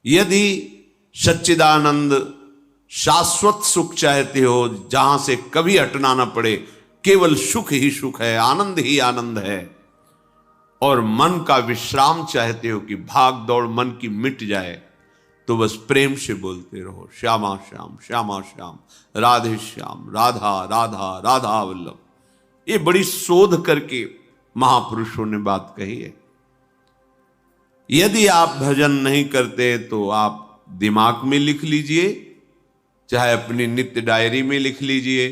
यदि सच्चिदानंद शाश्वत सुख चाहते हो, जहां से कभी हटना ना पड़े, केवल सुख ही सुख है, आनंद ही आनंद है, और मन का विश्राम चाहते हो कि भाग दौड़ मन की मिट जाए, तो बस प्रेम से बोलते रहो श्यामा श्याम श्यामा श्याम, राधे श्याम, राधा राधा राधा वल्लभ। ये बड़ी शोध करके महापुरुषों ने बात कही है। यदि आप भजन नहीं करते तो आप दिमाग में लिख लीजिए, चाहे अपनी नित्य डायरी में लिख लीजिए,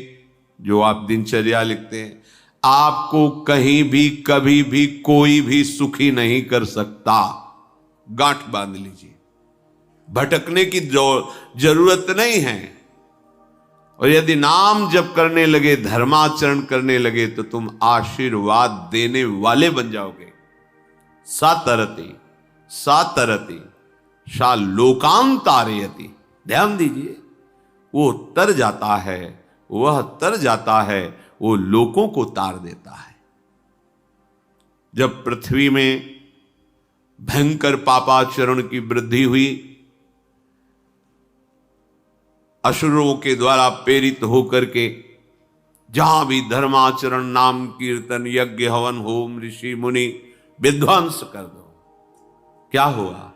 जो आप दिनचर्या लिखते हैं, आपको कहीं भी कभी भी कोई भी सुखी नहीं कर सकता। गांठ बांध लीजिए, भटकने की जरूरत नहीं है। और यदि नाम जप करने लगे, धर्माचरण करने लगे, तो तुम आशीर्वाद देने वाले बन जाओगे। सातरति सातरति सा लोकांतारयति। ध्यान दीजिए, वो तर जाता है, वह तर जाता है, वो लोकों को तार देता है। जब पृथ्वी में भयंकर पापाचरण की वृद्धि हुई, असुरों के द्वारा प्रेरित होकर के जहां भी धर्माचरण, नाम कीर्तन, यज्ञ, हवन, होम, ऋषि मुनि विध्वंस कर दो, क्या हुआ?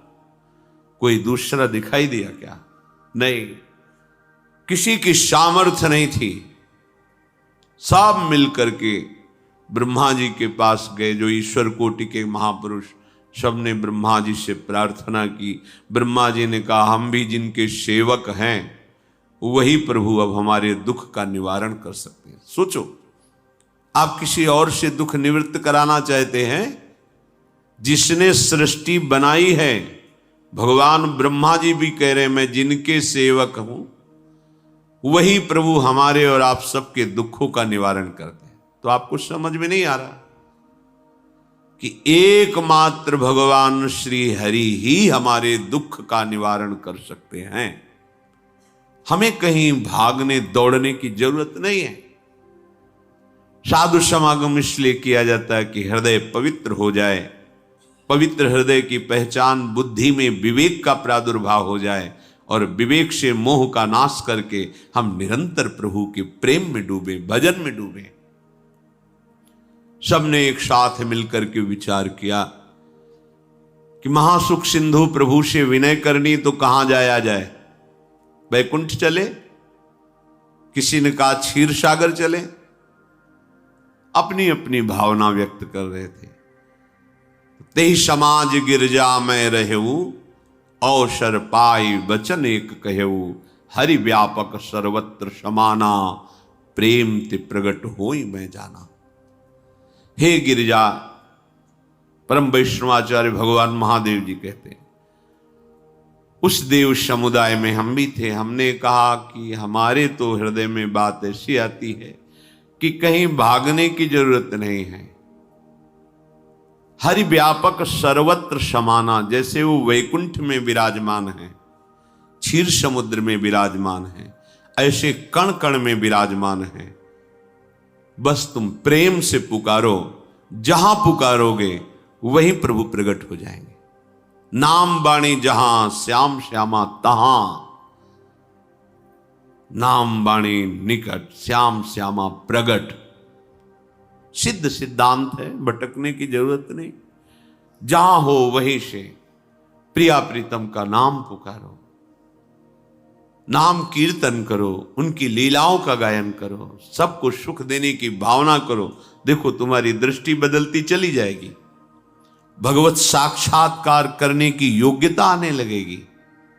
कोई दूसरा दिखाई दिया क्या? नहीं, किसी की सामर्थ्य नहीं थी। सब मिलकर के ब्रह्मा जी के पास गए, जो ईश्वर कोटि के महापुरुष, सबने ब्रह्मा जी से प्रार्थना की। ब्रह्मा जी ने कहा, हम भी जिनके सेवक हैं, वही प्रभु अब हमारे दुख का निवारण कर सकते हैं। सोचो, आप किसी और से दुख निवृत्त कराना चाहते हैं? जिसने सृष्टि बनाई है, भगवान ब्रह्मा जी भी कह रहे हैं, मैं जिनके सेवक हूं, वही प्रभु हमारे और आप सबके दुखों का निवारण करते हैं। तो आपको समझ में नहीं आ रहा कि एकमात्र भगवान श्री हरि ही हमारे दुख का निवारण कर सकते हैं। हमें कहीं भागने दौड़ने की जरूरत नहीं है। साधु समागम इसलिए किया जाता है कि हृदय पवित्र हो जाए। पवित्र हृदय की पहचान बुद्धि में विवेक का प्रादुर्भाव हो जाए, और विवेक से मोह का नाश करके हम निरंतर प्रभु के प्रेम में डूबे, भजन में डूबे। सबने एक साथ मिलकर के विचार किया कि महासुख सिंधु प्रभु से विनय करनी, तो कहां जाया जाए? वैकुंठ चले, किसी ने कहा क्षीर सागर चले। अपनी अपनी भावना व्यक्त कर रहे थे। तेहि समाज गिरजा में रहू, अवसर पाई वचन एक कहू, हरि व्यापक सर्वत्र समाना, प्रेम ते प्रगट होई मैं जाना। हे गिरिजा, परम वैष्णवाचार्य भगवान महादेव जी कहते हैं, उस देव समुदाय में हम भी थे। हमने कहा कि हमारे तो हृदय में बात ऐसी आती है कि कहीं भागने की जरूरत नहीं है। हरि व्यापक सर्वत्र समाना, जैसे वो वैकुंठ में विराजमान है, क्षीर समुद्र में विराजमान है, ऐसे कण कण में विराजमान है। बस तुम प्रेम से पुकारो, जहां पुकारोगे वहीं प्रभु प्रकट हो जाएंगे। नाम बाणी जहां, श्याम श्यामा तहां। नाम बाणी निकट, श्याम श्यामा प्रगट। सिद्ध सिद्धांत है, भटकने की जरूरत नहीं। जहां हो वहीं से प्रिया प्रीतम का नाम पुकारो, नाम कीर्तन करो, उनकी लीलाओं का गायन करो, सबको सुख देने की भावना करो। देखो, तुम्हारी दृष्टि बदलती चली जाएगी, भगवत साक्षात्कार करने की योग्यता आने लगेगी।